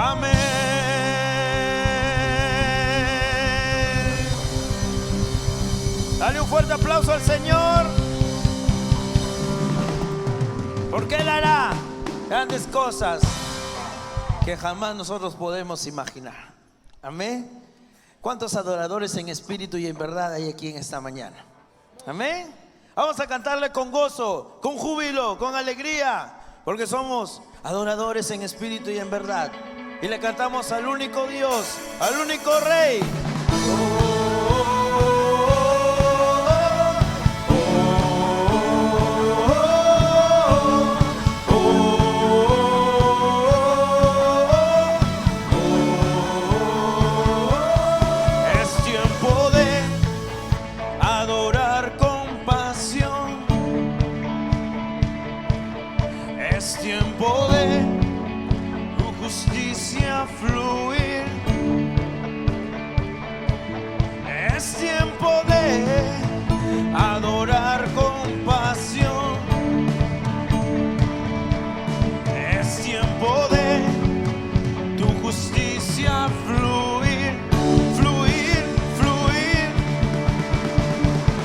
Amén. Dale un fuerte aplauso al Señor, porque Él hará grandes cosas que jamás nosotros podemos imaginar. Amén. ¿Cuántos adoradores en espíritu y en verdad hay aquí en esta mañana? Amén. Vamos a cantarle con gozo, con júbilo, con alegría, porque somos adoradores en espíritu y en verdad. Y le cantamos al único Dios, al único Rey. Fluir. Es tiempo de adorar con pasión. Es tiempo de tu justicia fluir, fluir, fluir.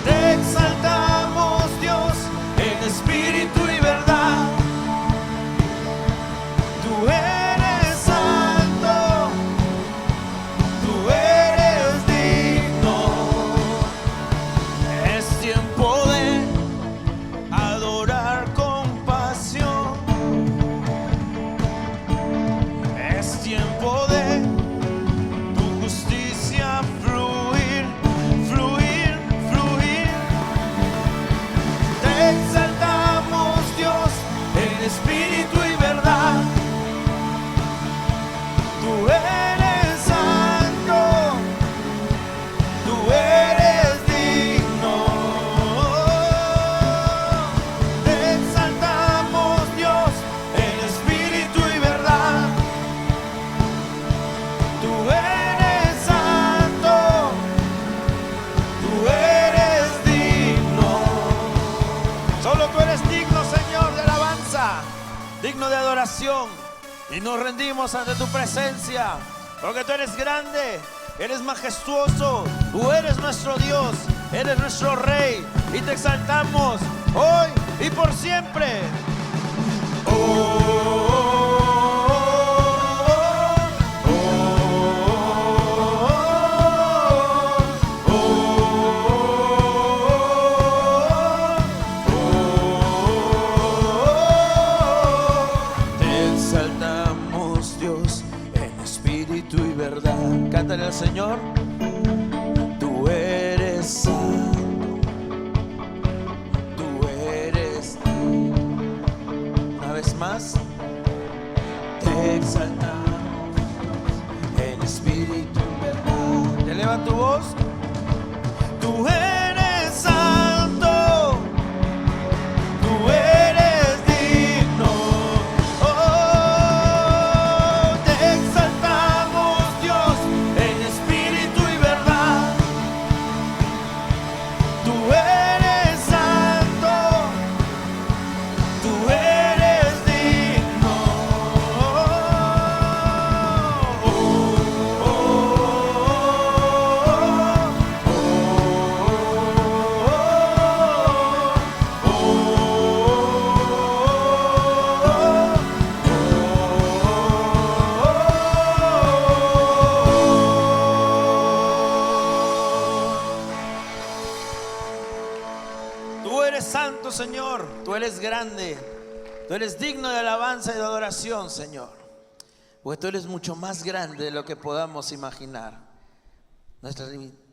Te exaltamos, Dios, en espíritu y verdad. Tú eres digno de adoración, y nos rendimos ante tu presencia, porque tú eres grande, eres majestuoso, tú eres nuestro Dios, eres nuestro Rey, y te exaltamos hoy y por siempre. Cántale al Señor. Tú eres santo, tú eres. Una vez más, te exaltamos en espíritu y verdad. Eleva tu voz. Tú eres santo, tú eres digno. Te exaltamos, Dios, en espíritu y verdad. Tú eres santo, tú eres digno. Tú eres santo, Señor, tú eres grande, tú eres digno de alabanza y de adoración, Señor, porque tú eres mucho más grande de lo que podamos imaginar.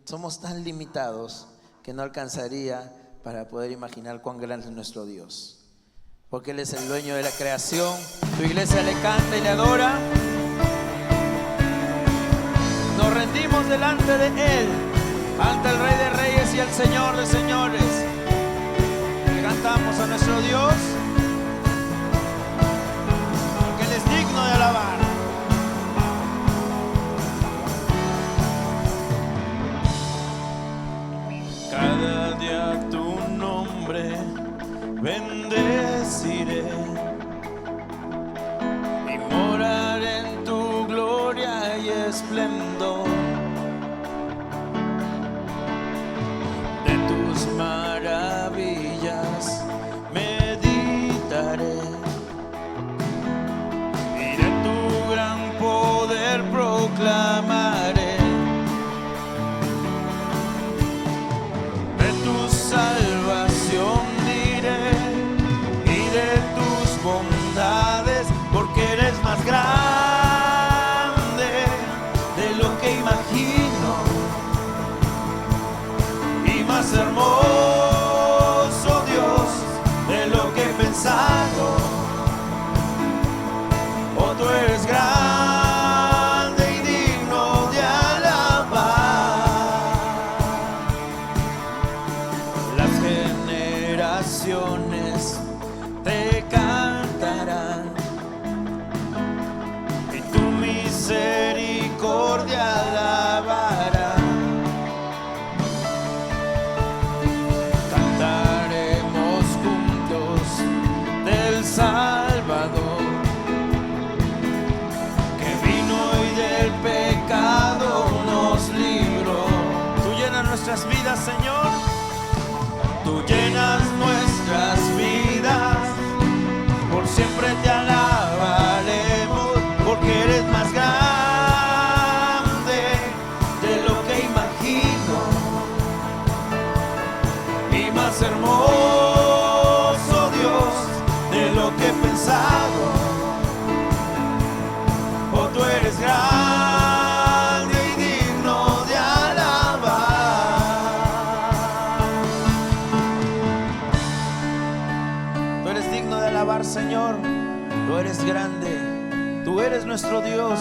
Somos tan limitados que no alcanzaría para poder imaginar cuán grande es nuestro Dios, porque Él es el dueño de la creación. Tu iglesia le canta y le adora. Nos rendimos delante de Él, ante el Rey de Reyes y el Señor de Señores. Le cantamos a nuestro Dios, porque Él es digno de alabar. Cada día tu nombre bendeciré y moraré en tu gloria misericordia alabará. Cantaremos juntos del Salvador, que vino y del pecado nos libró. Tú llenas nuestras vidas, Señor. Tú llenas nuestras vidas. Por siempre te alabaremos, porque eres más grande de lo que imagino y más hermoso, Dios, de lo que he pensado. Oh, tú eres grande y digno de alabar. Tú eres digno de alabar, Señor. Tú eres grande, tú eres nuestro Dios,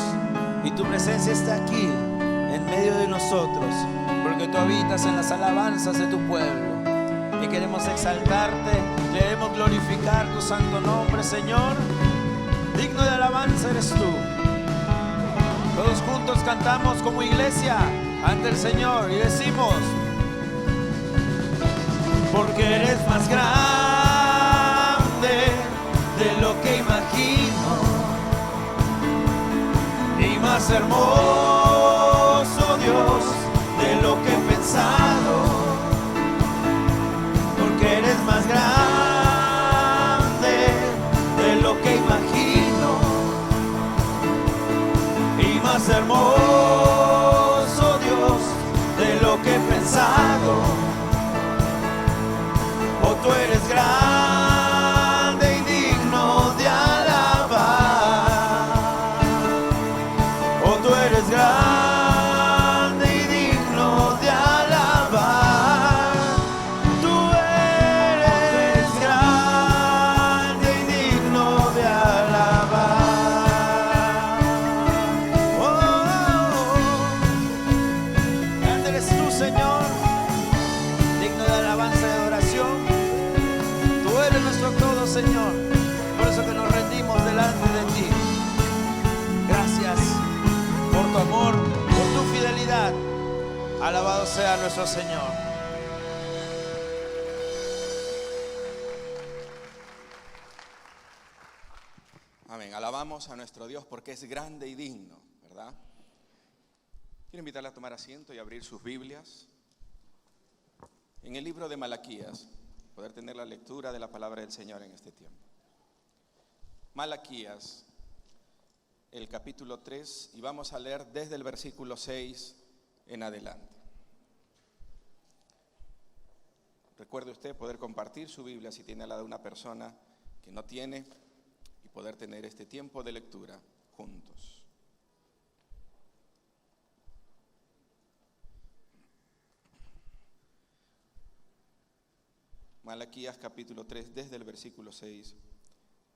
y tu presencia está aquí en medio de nosotros, porque tú habitas en las alabanzas de tu pueblo, y queremos exaltarte, queremos glorificar tu santo nombre, Señor. Digno de alabanza eres tú. Todos juntos cantamos como iglesia ante el Señor y decimos: porque eres más grande de lo que imagino y más hermoso, Dios, de lo que he pensado. Porque eres más grande de lo que imagino y más hermoso, Dios, de lo que he pensado. Oh, tú eres grande y digno de alabar. Oh, tú eres grande y digno de alabar. Tú eres grande y digno de alabar. Oh, grande eres tú, Señor, digno de alabanza y adoración. Tú eres nuestro todo, Señor. Por eso que nos rendimos delante de ti. Gracias por tu amor, por tu fidelidad. Alabado sea nuestro Señor. Amén. Alabamos a nuestro Dios porque es grande y digno, ¿verdad? Quiero invitarle a tomar asiento y abrir sus Biblias en el libro de Malaquías, poder tener la lectura de la palabra del Señor en este tiempo. Malaquías, el capítulo 3, y vamos a leer desde el versículo 6 en adelante. Recuerde usted poder compartir su Biblia si tiene a la de una persona que no tiene, y poder tener este tiempo de lectura juntos. Malaquías capítulo 3, desde el versículo 6,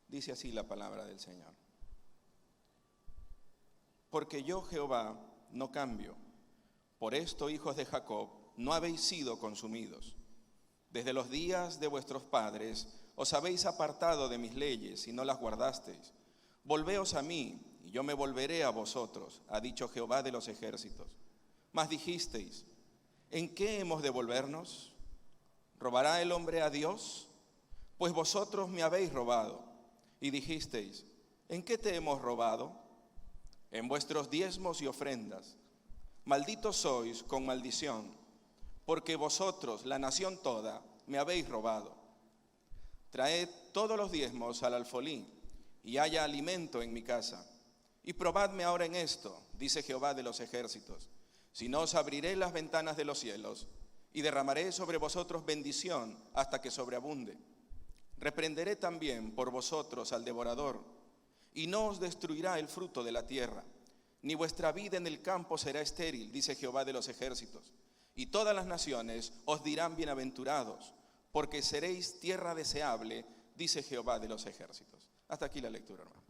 dice así la palabra del Señor. Porque yo, Jehová, no cambio. Por esto, hijos de Jacob, no habéis sido consumidos. Desde los días de vuestros padres os habéis apartado de mis leyes y no las guardasteis. Volveos a mí, y yo me volveré a vosotros, ha dicho Jehová de los ejércitos. Mas dijisteis: ¿en qué hemos de volvernos? ¿Robará el hombre a Dios? Pues vosotros me habéis robado. Y dijisteis: ¿en qué te hemos robado? En vuestros diezmos y ofrendas. Malditos sois con maldición, porque vosotros, la nación toda, me habéis robado. Traed todos los diezmos al alfolí, y haya alimento en mi casa. Y probadme ahora en esto, dice Jehová de los ejércitos, si no os abriré las ventanas de los cielos, y derramaré sobre vosotros bendición hasta que sobreabunde. Reprenderé también por vosotros al devorador, y no os destruirá el fruto de la tierra, ni vuestra vida en el campo será estéril, dice Jehová de los ejércitos. Y todas las naciones os dirán bienaventurados, porque seréis tierra deseable, dice Jehová de los ejércitos. Hasta aquí la lectura, hermano.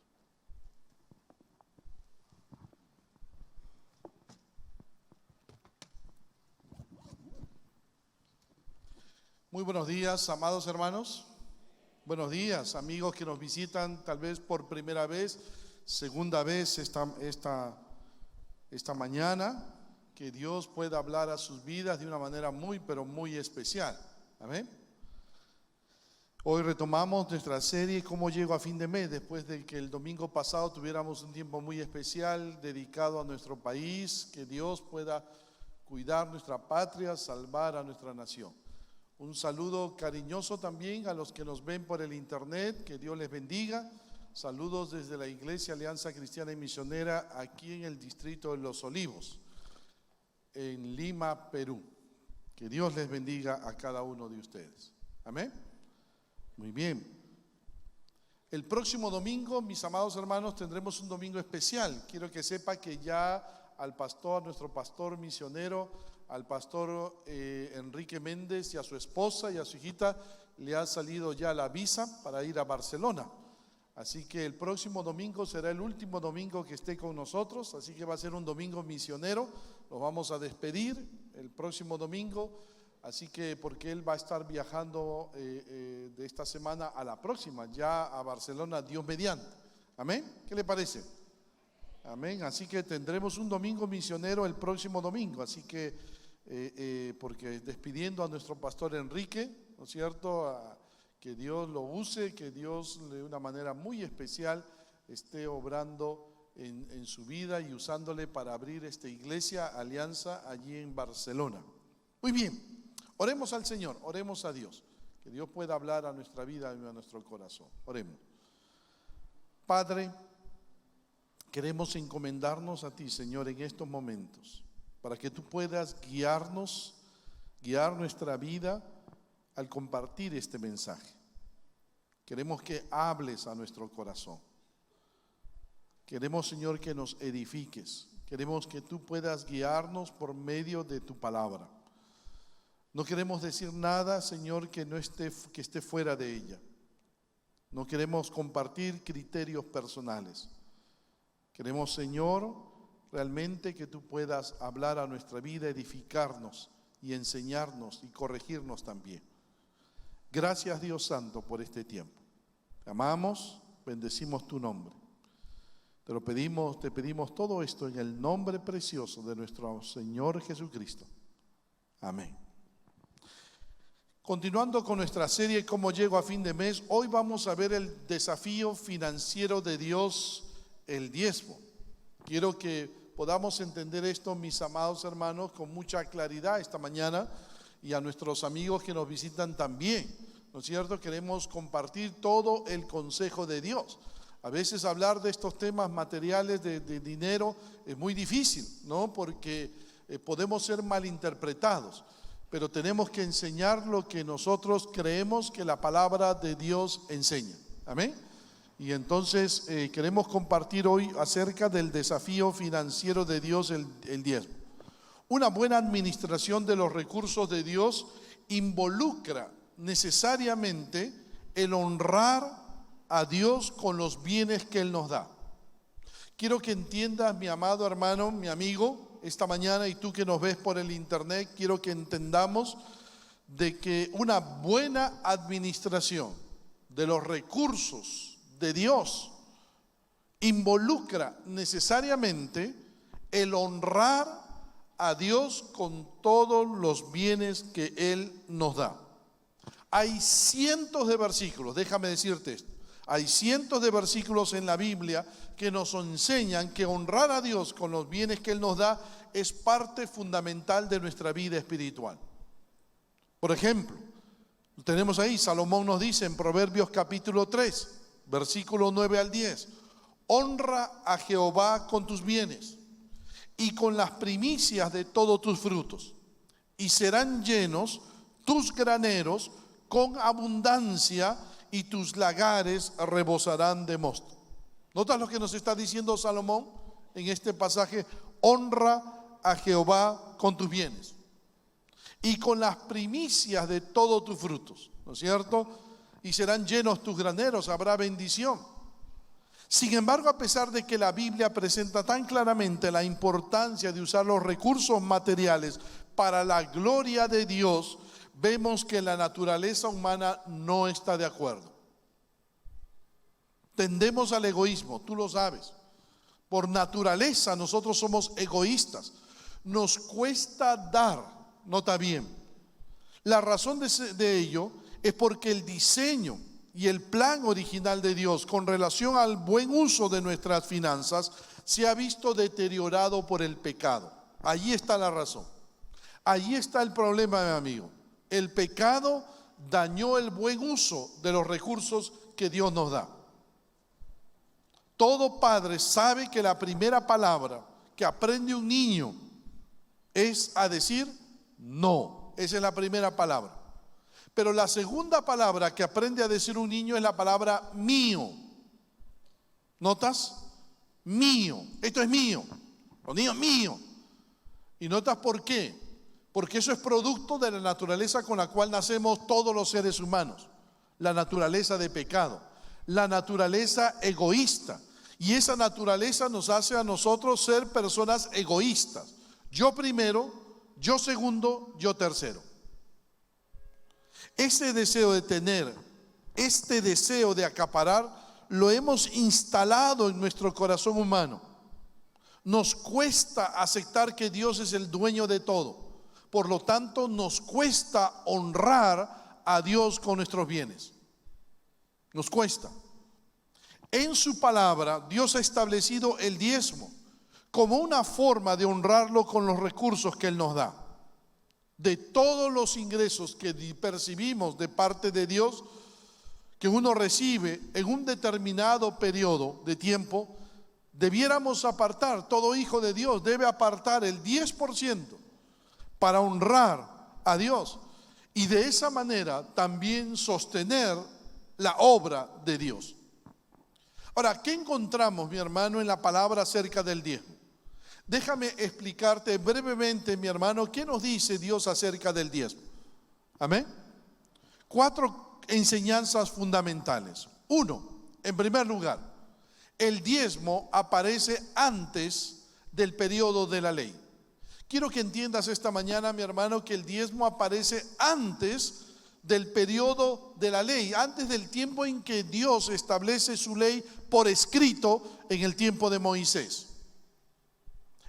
Muy buenos días, amados hermanos. Buenos días, amigos que nos visitan tal vez por primera vez, segunda vez esta esta mañana, que Dios pueda hablar a sus vidas de una manera muy, pero muy especial. Amén. Hoy retomamos nuestra serie ¿Cómo llego a fin de mes? Después de que el domingo pasado tuviéramos un tiempo muy especial dedicado a nuestro país, que Dios pueda cuidar nuestra patria, salvar a nuestra nación. Un saludo cariñoso también a los que nos ven por el internet, que Dios les bendiga. Saludos desde la Iglesia Alianza Cristiana y Misionera aquí en el distrito de Los Olivos, en Lima, Perú. Que Dios les bendiga a cada uno de ustedes. Amén. Muy bien. El próximo domingo, mis amados hermanos, tendremos un domingo especial. Quiero que sepa que ya al pastor, nuestro pastor misionero, al pastor Enrique Méndez y a su esposa y a su hijita, le ha salido ya la visa para ir a Barcelona. Así que el próximo domingo será el último domingo que esté con nosotros, así que va a ser un domingo misionero. Nos vamos a despedir el próximo domingo, así que porque él va a estar viajando de esta semana a la próxima, ya a Barcelona, Dios mediante. Amén. ¿Qué le parece? Amén. Así que tendremos un domingo misionero el próximo domingo, así que porque despidiendo a nuestro pastor Enrique, ¿no es cierto? Que Dios lo use, que Dios de una manera muy especial esté obrando en su vida y usándole para abrir esta iglesia Alianza allí en Barcelona. Muy bien, oremos al Señor, oremos a Dios, que Dios pueda hablar a nuestra vida y a nuestro corazón. Oremos. Padre, queremos encomendarnos a ti, Señor, en estos momentos, para que tú puedas guiarnos, guiar nuestra vida al compartir este mensaje. Queremos que hables a nuestro corazón. Queremos, Señor, que nos edifiques. Queremos que tú puedas guiarnos por medio de tu palabra. No queremos decir nada, Señor, que esté fuera de ella. No queremos compartir criterios personales. Queremos, Señor, realmente que tú puedas hablar a nuestra vida, edificarnos y enseñarnos y corregirnos también. Gracias, Dios Santo, por este tiempo. Te amamos, bendecimos tu nombre. Te pedimos todo esto en el nombre precioso de nuestro Señor Jesucristo. Amén. Continuando con nuestra serie ¿Cómo llego a fin de mes? Hoy vamos a ver el desafío financiero de Dios, el diezmo. Quiero que podamos entender esto, mis amados hermanos, con mucha claridad esta mañana, y a nuestros amigos que nos visitan también, ¿no es cierto? Queremos compartir todo el consejo de Dios. A veces hablar de estos temas materiales de dinero es muy difícil, ¿no? Porque podemos ser malinterpretados, pero tenemos que enseñar lo que nosotros creemos que la palabra de Dios enseña. Amén. Y entonces queremos compartir hoy acerca del desafío financiero de Dios, el diezmo. Una buena administración de los recursos de Dios involucra necesariamente el honrar a Dios con los bienes que Él nos da. Quiero que entiendas, mi amado hermano, mi amigo, esta mañana, y tú que nos ves por el internet, quiero que entendamos de que una buena administración de los recursos de Dios involucra necesariamente el honrar a Dios con todos los bienes que Él nos da. Hay cientos de versículos, déjame decirte esto, hay cientos de versículos en la Biblia que nos enseñan que honrar a Dios con los bienes que Él nos da es parte fundamental de nuestra vida espiritual. Por ejemplo, tenemos ahí, Salomón nos dice en Proverbios capítulo 3, versículo 9 al 10, honra a Jehová con tus bienes y con las primicias de todos tus frutos, y serán llenos tus graneros con abundancia, y tus lagares rebosarán de mosto. ¿Notas lo que nos está diciendo Salomón en este pasaje? Honra a Jehová con tus bienes y con las primicias de todos tus frutos, ¿no es cierto? Y serán llenos tus graneros, habrá bendición. Sin embargo, a pesar de que la Biblia presenta tan claramente la importancia de usar los recursos materiales para la gloria de Dios, vemos que la naturaleza humana no está de acuerdo. Tendemos al egoísmo, tú lo sabes. Por naturaleza nosotros somos egoístas. Nos cuesta dar, nota bien. La razón de ello es porque el diseño y el plan original de Dios con relación al buen uso de nuestras finanzas se ha visto deteriorado por el pecado. Allí está la razón. Allí está el problema, mi amigo. El pecado dañó el buen uso de los recursos que Dios nos da. Todo padre sabe que la primera palabra que aprende un niño es a decir no. Esa es la primera palabra. Pero la segunda palabra que aprende a decir un niño es la palabra mío. ¿Notas? Mío. Esto es mío. Los niños mío. ¿Y notas por qué? Porque eso es producto de la naturaleza con la cual nacemos todos los seres humanos. La naturaleza de pecado. La naturaleza egoísta. Y esa naturaleza nos hace a nosotros ser personas egoístas. Yo primero, yo segundo, yo tercero. Ese deseo de tener, este deseo de acaparar, lo hemos instalado en nuestro corazón humano. Nos cuesta aceptar que Dios es el dueño de todo. Por lo tanto, nos cuesta honrar a Dios con nuestros bienes. Nos cuesta. En su palabra, Dios ha establecido el diezmo como una forma de honrarlo con los recursos que Él nos da. De todos los ingresos que percibimos de parte de Dios, que uno recibe en un determinado periodo de tiempo, debiéramos apartar, todo hijo de Dios debe apartar el 10% para honrar a Dios y de esa manera también sostener la obra de Dios. Ahora, ¿qué encontramos, mi hermano, en la palabra acerca del diezmo? Déjame explicarte brevemente, mi hermano, qué nos dice Dios acerca del diezmo. Amén. 4 enseñanzas fundamentales. 1, en primer lugar, el diezmo aparece antes del periodo de la ley. Quiero que entiendas esta mañana, mi hermano, que el diezmo aparece antes del periodo de la ley, antes del tiempo en que Dios establece su ley por escrito en el tiempo de Moisés.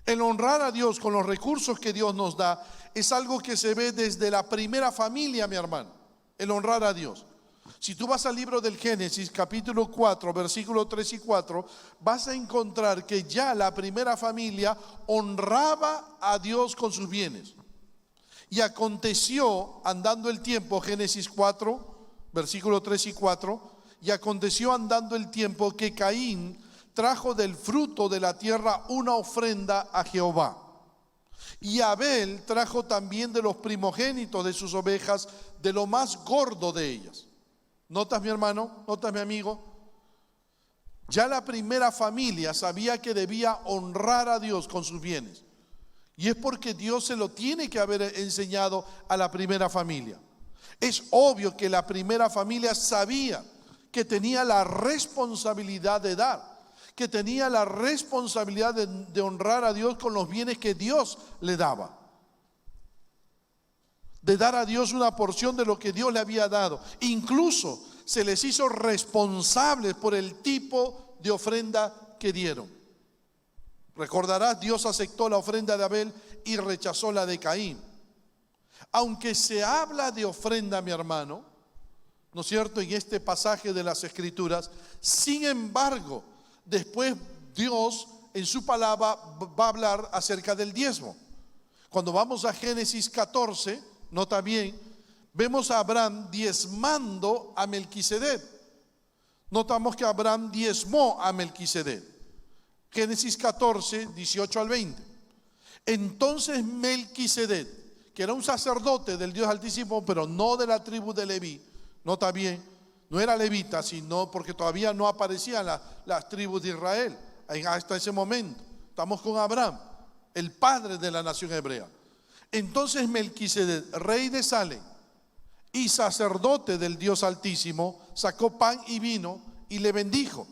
El honrar a Dios con los recursos que Dios nos da es algo que se ve desde la primera familia, mi hermano. El honrar a Dios. Si tú vas al libro del Génesis, capítulo 4, versículos 3 y 4, vas a encontrar que ya la primera familia honraba a Dios con sus bienes. Y aconteció, andando el tiempo, Génesis 4, versículos 3 y 4, y aconteció andando el tiempo que Caín trajo del fruto de la tierra una ofrenda a Jehová. Y Abel trajo también de los primogénitos de sus ovejas, de lo más gordo de ellas. ¿Notas, mi hermano? ¿Notas, mi amigo? Ya la primera familia sabía que debía honrar a Dios con sus bienes. Y es porque Dios se lo tiene que haber enseñado a la primera familia. Es obvio que la primera familia sabía que tenía la responsabilidad de dar, que tenía la responsabilidad de honrar a Dios con los bienes que Dios le daba, de dar a Dios una porción de lo que Dios le había dado. Incluso se les hizo responsables por el tipo de ofrenda que dieron. Recordarás, Dios aceptó la ofrenda de Abel y rechazó la de Caín. Aunque se habla de ofrenda, mi hermano, ¿no es cierto?, en este pasaje de las Escrituras, sin embargo, después Dios en su palabra va a hablar acerca del diezmo. Cuando vamos a Génesis 14, nota bien, vemos a Abraham diezmando a Melquisedec. Notamos que Abraham diezmó a Melquisedec. Génesis 14, 18 al 20. Entonces Melquisedec, que era un sacerdote del Dios Altísimo, pero no de la tribu de Leví, nota bien, no era levita, sino porque todavía no aparecían las tribus de Israel hasta ese momento. Estamos con Abraham, el padre de la nación hebrea. Entonces Melquisedec, rey de Salem y sacerdote del Dios Altísimo, sacó pan y vino y le bendijo.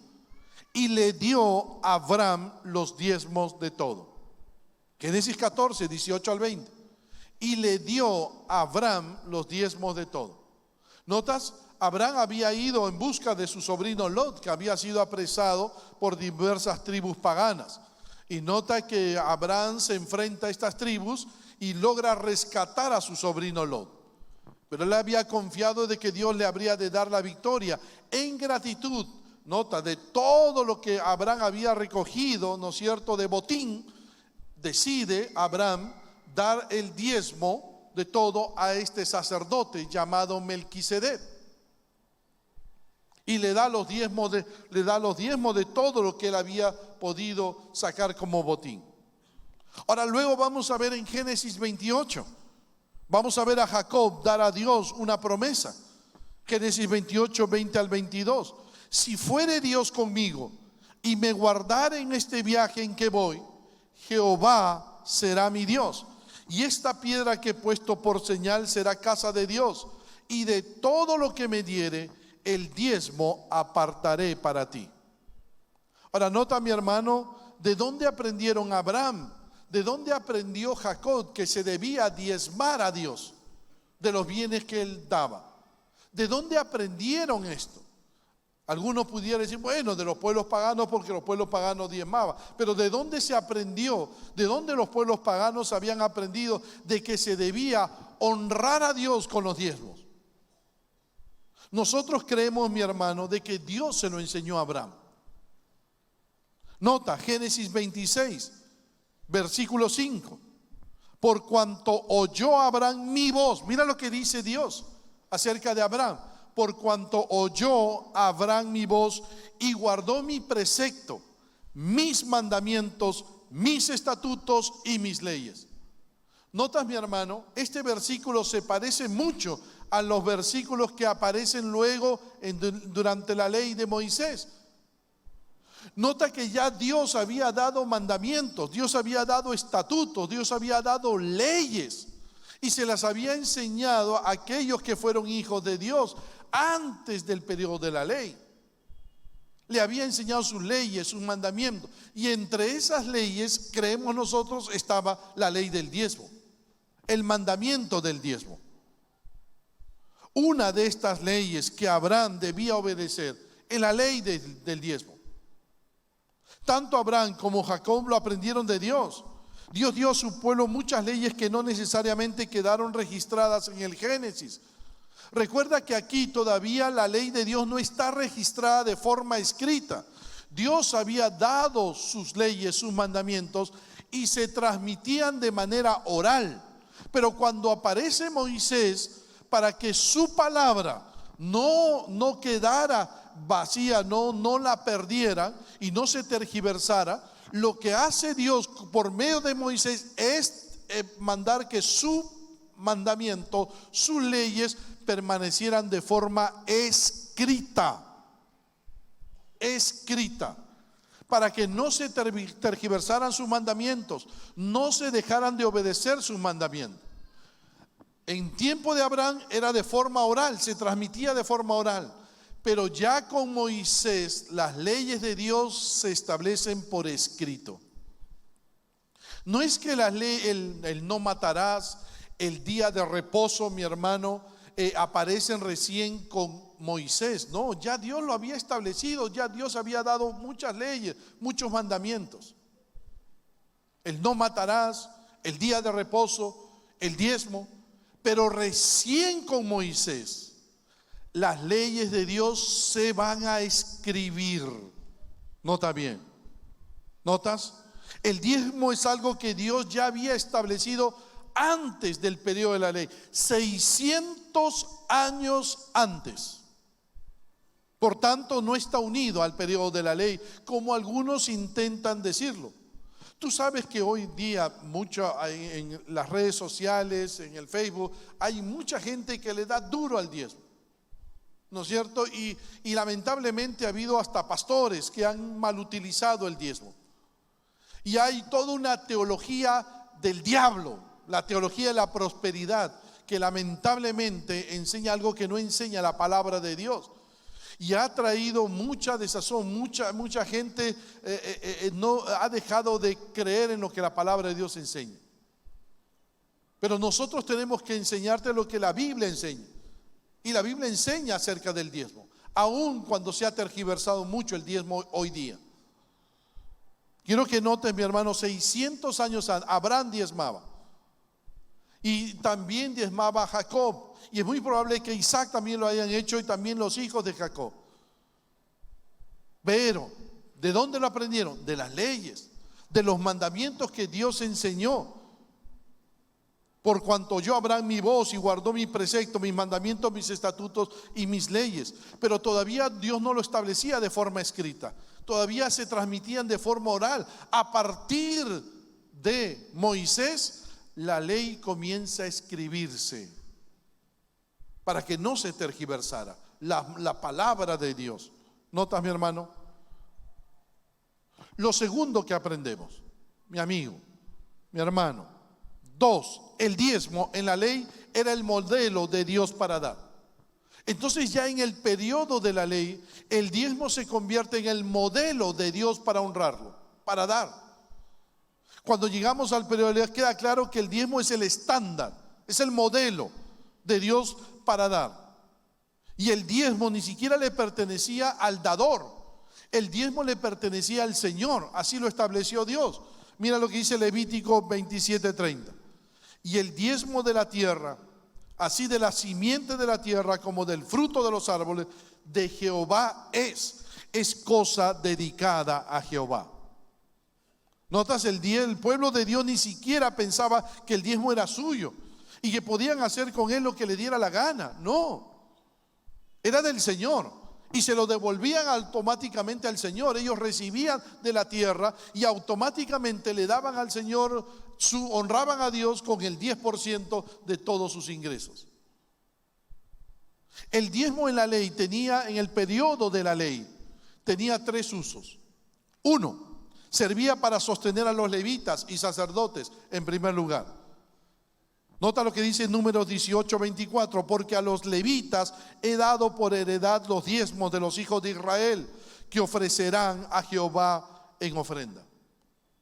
Y le dio a Abraham los diezmos de todo. Génesis 14, 18 al 20. Y le dio a Abraham los diezmos de todo. ¿Notas? Abraham había ido en busca de su sobrino Lot, que había sido apresado por diversas tribus paganas. Y nota que Abraham se enfrenta a estas tribus y logra rescatar a su sobrino Lot. Pero él había confiado de que Dios le habría de dar la victoria. En gratitud, nota, de todo lo que Abraham había recogido, ¿no es cierto?, de botín, decide Abraham dar el diezmo de todo a este sacerdote llamado Melquisedec. Y le da los diezmos de todo lo que él había podido sacar como botín. Ahora luego vamos a ver en Génesis 28. Vamos a ver a Jacob dar a Dios una promesa. Génesis 28, 20 al 22. Si fuere Dios conmigo y me guardare en este viaje en que voy, Jehová será mi Dios. Y esta piedra que he puesto por señal será casa de Dios. Y de todo lo que me diere, el diezmo apartaré para ti. Ahora nota, mi hermano, de dónde aprendieron Abraham, de dónde aprendió Jacob que se debía diezmar a Dios de los bienes que él daba. ¿De dónde aprendieron esto? Algunos pudieran decir, bueno, de los pueblos paganos, porque los pueblos paganos diezmaban. Pero ¿de dónde se aprendió? ¿De dónde los pueblos paganos habían aprendido de que se debía honrar a Dios con los diezmos? Nosotros creemos, mi hermano, de que Dios se lo enseñó a Abraham. Nota, Génesis 26, versículo 5. Por cuanto oyó Abraham mi voz. Mira lo que dice Dios acerca de Abraham. Por cuanto oyó Abraham mi voz y guardó mi precepto, mis mandamientos, mis estatutos y mis leyes. Notas, mi hermano, este versículo se parece mucho a los versículos que aparecen luego durante la ley de Moisés. Nota que ya Dios había dado mandamientos, Dios había dado estatutos, Dios había dado leyes y se las había enseñado a aquellos que fueron hijos de Dios antes del periodo de la ley. Le había enseñado sus leyes, sus mandamientos, y entre esas leyes, creemos nosotros, estaba la ley del diezmo, el mandamiento del diezmo. Una de estas leyes que Abraham debía obedecer es la ley del diezmo. Tanto Abraham como Jacob lo aprendieron de Dios. Dios dio a su pueblo muchas leyes que no necesariamente quedaron registradas en el Génesis. Recuerda que aquí todavía la ley de Dios no está registrada de forma escrita. Dios había dado sus leyes, sus mandamientos, y se transmitían de manera oral. Pero cuando aparece Moisés, para que su palabra no quedara vacía, no la perdiera y no se tergiversara, lo que hace Dios por medio de Moisés es mandar que su mandamiento, sus leyes permanecieran de forma escrita, para que no se tergiversaran sus mandamientos, no se dejaran de obedecer sus mandamientos. En tiempo de Abraham era de forma oral, se transmitía de forma oral, pero ya con Moisés las leyes de Dios se establecen por escrito. No es que la ley, el no matarás, el día de reposo, mi hermano, aparecen recién con Moisés. No, ya Dios lo había establecido, ya Dios había dado muchas leyes, muchos mandamientos. El no matarás, el día de reposo, el diezmo. Pero recién con Moisés las leyes de Dios se van a escribir. Nota bien. ¿Notas? El diezmo es algo que Dios ya había establecido antes del periodo de la ley, 600 años antes. Por tanto, no está unido al periodo de la ley, como algunos intentan decirlo. Tú sabes que hoy día en las redes sociales, en el Facebook, hay mucha gente que le da duro al diezmo, ¿no es cierto? Y lamentablemente ha habido hasta pastores que han mal utilizado el diezmo. Y hay toda una teología del diablo, la teología de la prosperidad, que lamentablemente enseña algo que no enseña la palabra de Dios. Y ha traído mucha desazón, mucha gente no ha dejado de creer en lo que la palabra de Dios enseña. Pero nosotros tenemos que enseñarte lo que la Biblia enseña. Y la Biblia enseña acerca del diezmo, aun cuando se ha tergiversado mucho el diezmo hoy día. Quiero que notes, mi hermano, 600 años antes, Abraham diezmaba. Y también diezmaba Jacob. Y es muy probable que Isaac también lo hayan hecho y también los hijos de Jacob. Pero, ¿de dónde lo aprendieron? De las leyes, de los mandamientos que Dios enseñó. Por cuanto oyó Abraham mi voz y guardó mi precepto, mis mandamientos, mis estatutos y mis leyes. Pero todavía Dios no lo establecía de forma escrita. Todavía se transmitían de forma oral. A partir de Moisés, la ley comienza a escribirse para que no se tergiversara la palabra de Dios. ¿Notas, mi hermano? Lo segundo que aprendemos, mi amigo, mi hermano. 2, el diezmo en la ley era el modelo de Dios para dar. Entonces ya en el periodo de la ley, el diezmo se convierte en el modelo de Dios para honrarlo, para dar. Cuando llegamos al periodo de la ley, queda claro que el diezmo es el estándar, es el modelo de Dios para dar. Y el diezmo ni siquiera le pertenecía al dador, el diezmo le pertenecía al Señor, así lo estableció Dios. Mira lo que dice Levítico 27:30. Y el diezmo de la tierra, así de la simiente de la tierra como del fruto de los árboles, de Jehová es cosa dedicada a Jehová. Notas, el pueblo de Dios ni siquiera pensaba que el diezmo era suyo y que podían hacer con él lo que le diera la gana. No, era del Señor y se lo devolvían automáticamente al Señor. Ellos recibían de la tierra y automáticamente le daban al Señor, honraban a Dios con el 10% de todos sus ingresos. El diezmo en la ley tenía, en el periodo de la ley, tenía 3 usos. 1, servía para sostener a los levitas y sacerdotes en primer lugar. Nota lo que dice en Números 18:24, porque a los levitas he dado por heredad los diezmos de los hijos de Israel, que ofrecerán a Jehová en ofrenda.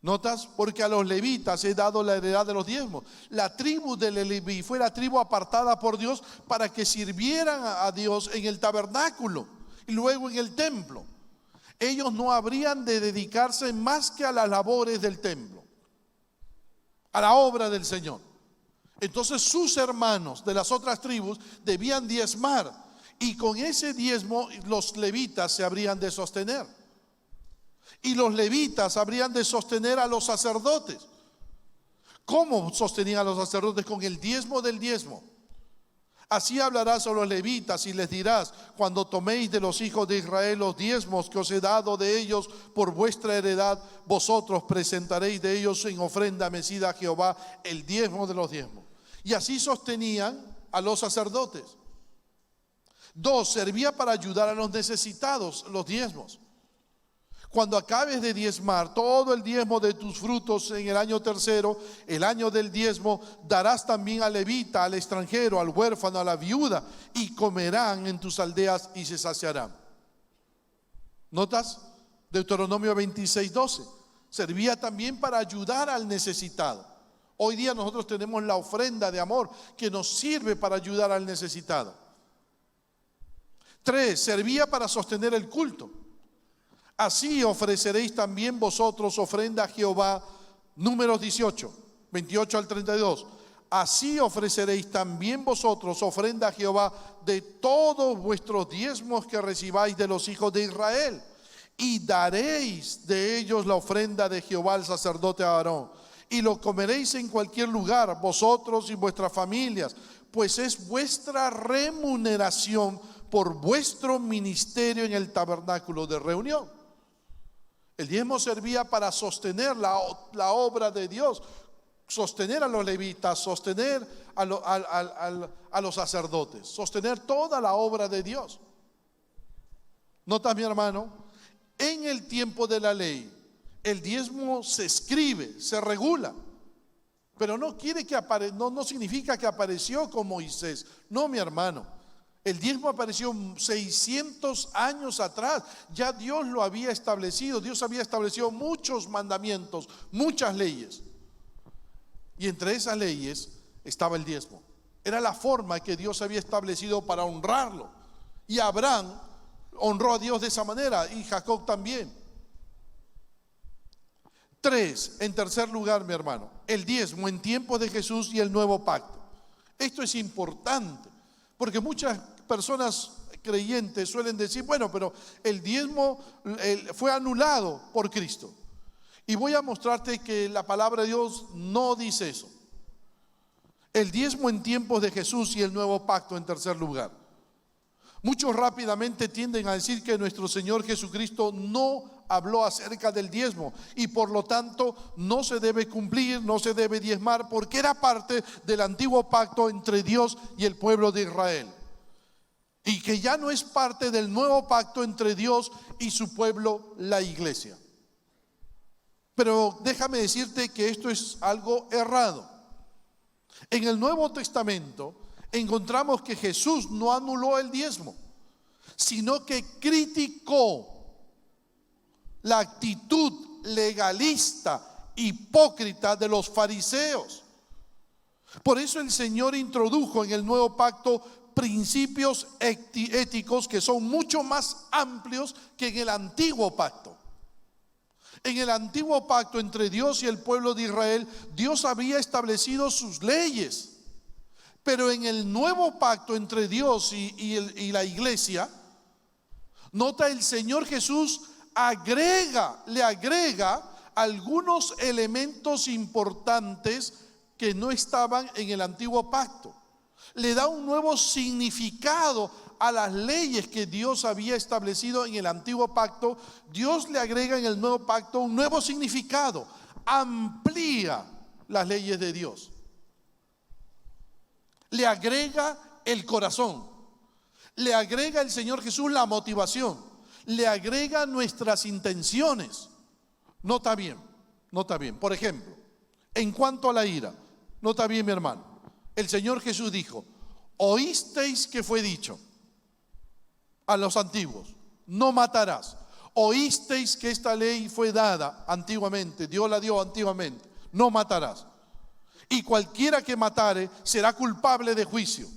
¿Notas? Porque a los levitas he dado la heredad de los diezmos. La tribu de Leví fue la tribu apartada por Dios para que sirvieran a Dios en el tabernáculo y luego en el templo. Ellos no habrían de dedicarse más que a las labores del templo, a la obra del Señor. Entonces sus hermanos de las otras tribus debían diezmar y con ese diezmo los levitas se habrían de sostener. Y los levitas habrían de sostener a los sacerdotes. ¿Cómo sostenían a los sacerdotes? Con el diezmo del diezmo. Así hablarás a los levitas y les dirás: cuando toméis de los hijos de Israel los diezmos que os he dado de ellos por vuestra heredad, vosotros presentaréis de ellos en ofrenda mecida a Jehová el diezmo de los diezmos. Y así sostenían a los sacerdotes. 2, servía para ayudar a los necesitados, los diezmos. Cuando acabes de diezmar todo el diezmo de tus frutos en el año tercero, el año del diezmo, darás también al levita, al extranjero, al huérfano, a la viuda, y comerán en tus aldeas y se saciarán. ¿Notas? Deuteronomio 26:12. Servía también para ayudar al necesitado. Hoy día nosotros tenemos la ofrenda de amor que nos sirve para ayudar al necesitado. 3, servía para sostener el culto. Así ofreceréis también vosotros ofrenda a Jehová. Números 18, 28 al 32. Así ofreceréis también vosotros ofrenda a Jehová de todos vuestros diezmos que recibáis de los hijos de Israel. Y daréis de ellos la ofrenda de Jehová al sacerdote Aarón. Y lo comeréis en cualquier lugar, vosotros y vuestras familias, pues es vuestra remuneración por vuestro ministerio en el tabernáculo de reunión. El diezmo servía para sostener la obra de Dios, sostener a los levitas, sostener a los sacerdotes, sostener toda la obra de Dios. ¿Notas, mi hermano? En el tiempo de la ley, el diezmo se escribe, se regula, pero no significa que apareció con Moisés. No, mi hermano. El diezmo apareció 600 años atrás. Ya Dios lo había establecido. Dios había establecido muchos mandamientos, muchas leyes. Y entre esas leyes estaba el diezmo. Era la forma que Dios había establecido para honrarlo. Y Abraham honró a Dios de esa manera, y Jacob también. 3, en tercer lugar, mi hermano, el diezmo en tiempos de Jesús y el nuevo pacto. Esto es importante, porque muchas personas creyentes suelen decir, bueno, pero el diezmo fue anulado por Cristo. Y voy a mostrarte que la palabra de Dios no dice eso. El diezmo en tiempos de Jesús y el nuevo pacto en tercer lugar. Muchos rápidamente tienden a decir que nuestro Señor Jesucristo no habló acerca del diezmo y por lo tanto no se debe cumplir, no se debe diezmar, porque era parte del antiguo pacto entre Dios y el pueblo de Israel, y que ya no es parte del nuevo pacto entre Dios y su pueblo, la iglesia. Pero déjame decirte que esto es algo errado. En el Nuevo Testamento encontramos que Jesús no anuló el diezmo, sino que criticó la actitud legalista, hipócrita de los fariseos. Por eso el Señor introdujo en el nuevo pacto principios éticos que son mucho más amplios que en el antiguo pacto. En el antiguo pacto entre Dios y el pueblo de Israel, Dios había establecido sus leyes. Pero en el nuevo pacto entre Dios y la iglesia, nota, el Señor Jesús le agrega algunos elementos importantes que no estaban en el antiguo pacto. Le da un nuevo significado a las leyes que Dios había establecido en el antiguo pacto. Dios le agrega en el nuevo pacto un nuevo significado, amplía las leyes de Dios. Le agrega el corazón, le agrega el Señor Jesús la motivación, le agrega nuestras intenciones. Nota bien. Por ejemplo, en cuanto a la ira, nota bien, mi hermano, el Señor Jesús dijo: oísteis que fue dicho a los antiguos, no matarás. Oísteis que esta ley fue dada antiguamente, Dios la dio antiguamente, no matarás. Y cualquiera que matare será culpable de juicio.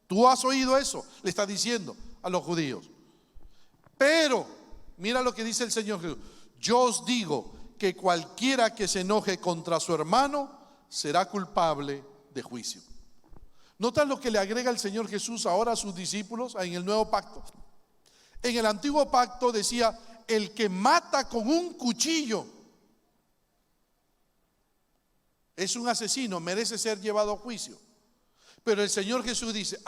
¿Tú has oído eso? Le está diciendo a los judíos. Pero, mira lo que dice el Señor Jesús: yo os digo que cualquiera que se enoje contra su hermano será culpable de juicio. ¿Notas lo que le agrega el Señor Jesús ahora a sus discípulos en el nuevo pacto? En el antiguo pacto decía: el que mata con un cuchillo es un asesino, merece ser llevado a juicio. Pero el Señor Jesús dice: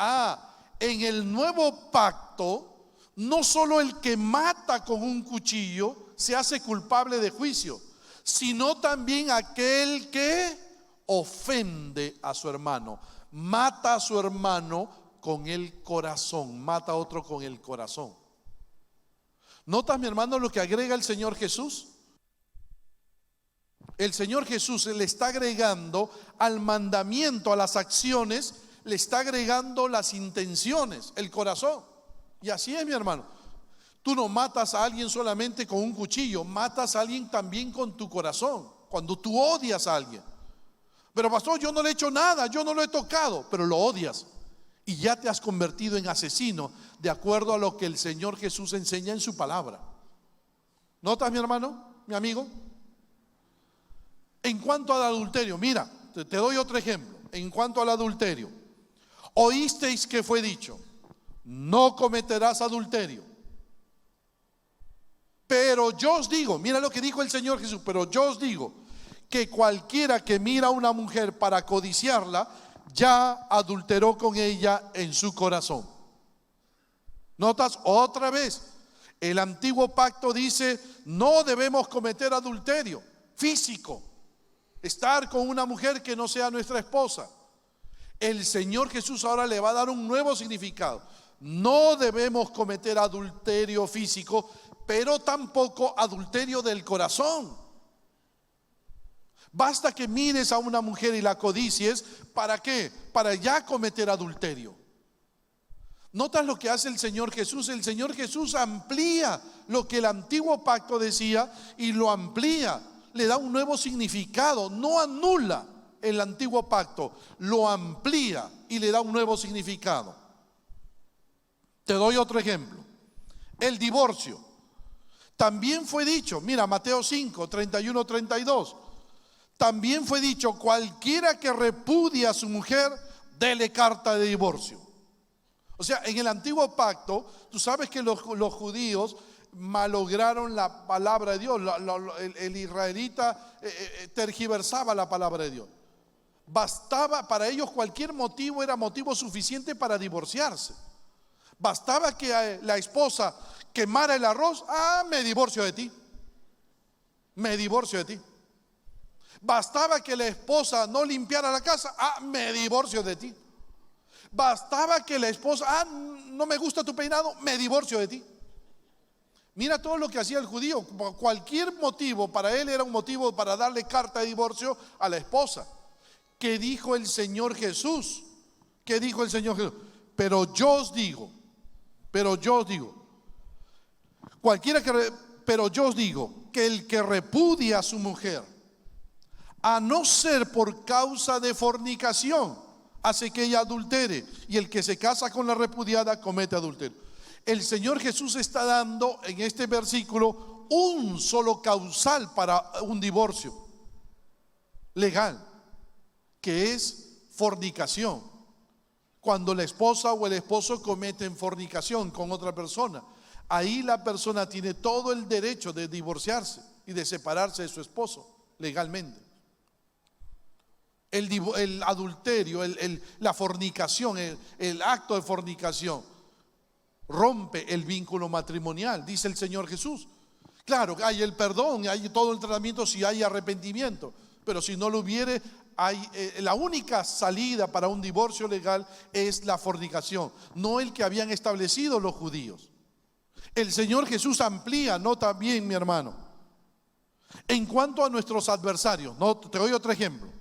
en el nuevo pacto, no solo el que mata con un cuchillo se hace culpable de juicio, sino también aquel que ofende a su hermano, mata a su hermano con el corazón, mata a otro con el corazón. ¿Notas, mi hermano, lo que agrega el Señor Jesús? El Señor Jesús le está agregando al mandamiento, a las acciones, le está agregando las intenciones, el corazón. Y así es, mi hermano. Tú no matas a alguien solamente con un cuchillo, matas a alguien también con tu corazón. Cuando tú odias a alguien: pero pastor, yo no le he hecho nada, yo no lo he tocado, pero lo odias y ya te has convertido en asesino, de acuerdo a lo que el Señor Jesús enseña en su palabra. ¿Notas, mi hermano, mi amigo? En cuanto al adulterio, mira, te doy otro ejemplo. En cuanto al adulterio, oísteis que fue dicho: no cometerás adulterio. Pero yo os digo, mira lo que dijo el Señor Jesús: pero yo os digo que cualquiera que mira a una mujer para codiciarla, ya adulteró con ella en su corazón. ¿Notas? Otra vez, el antiguo pacto dice: no debemos cometer adulterio físico, estar con una mujer que no sea nuestra esposa. El Señor Jesús ahora le va a dar un nuevo significado: no debemos cometer adulterio físico, pero tampoco adulterio del corazón. Basta que mires a una mujer y la codicies, ¿para qué? Para ya cometer adulterio. ¿Notas lo que hace el Señor Jesús? El Señor Jesús amplía lo que el antiguo pacto decía y lo amplía, le da un nuevo significado, no anula el antiguo pacto lo amplía y le da un nuevo significado. Te doy otro ejemplo. El divorcio. También fue dicho, mira, Mateo 5, 31, 32. También fue dicho, cualquiera que repudie a su mujer, dele carta de divorcio. O sea, en el antiguo pacto, tú sabes que los judíos malograron la palabra de Dios. El israelita tergiversaba la palabra de Dios. Bastaba, para ellos cualquier motivo era motivo suficiente para divorciarse. Bastaba que la esposa quemara el arroz, me divorcio de ti. Me divorcio de ti. Bastaba que la esposa no limpiara la casa, me divorcio de ti. Bastaba que la esposa, no me gusta tu peinado, me divorcio de ti. Mira todo lo que hacía el judío. Cualquier motivo para él era un motivo para darle carta de divorcio a la esposa. ¿Qué dijo el Señor Jesús? ¿Qué dijo el Señor Jesús? Pero yo os digo, pero yo os digo que el que repudia a su mujer, a no ser por causa de fornicación, hace que ella adultere, y el que se casa con la repudiada comete adulterio. El Señor Jesús está dando en este versículo un solo causal para un divorcio legal, que es fornicación. Cuando la esposa o el esposo cometen fornicación con otra persona, ahí la persona tiene todo el derecho de divorciarse y de separarse de su esposo legalmente. El adulterio, la fornicación, el acto de fornicación rompe el vínculo matrimonial, dice el Señor Jesús. Claro, hay el perdón, hay todo el tratamiento si hay arrepentimiento, pero si no lo hubiere, la única salida para un divorcio legal es la fornicación, no el que habían establecido los judíos. El Señor Jesús amplía, nota bien, mi hermano, en cuanto a nuestros adversarios. No, te doy otro ejemplo.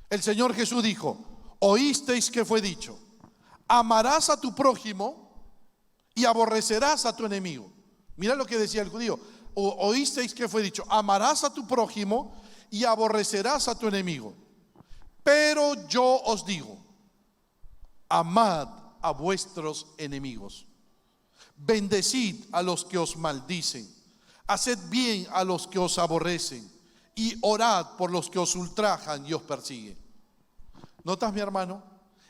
El Señor Jesús dijo, oísteis que fue dicho, amarás a tu prójimo y aborrecerás a tu enemigo. Mira lo que decía el judío. Oísteis que fue dicho, amarás a tu prójimo y aborrecerás a tu enemigo. Pero yo os digo, amad a vuestros enemigos, bendecid a los que os maldicen, haced bien a los que os aborrecen y orad por los que os ultrajan y os persiguen. ¿Notas, mi hermano?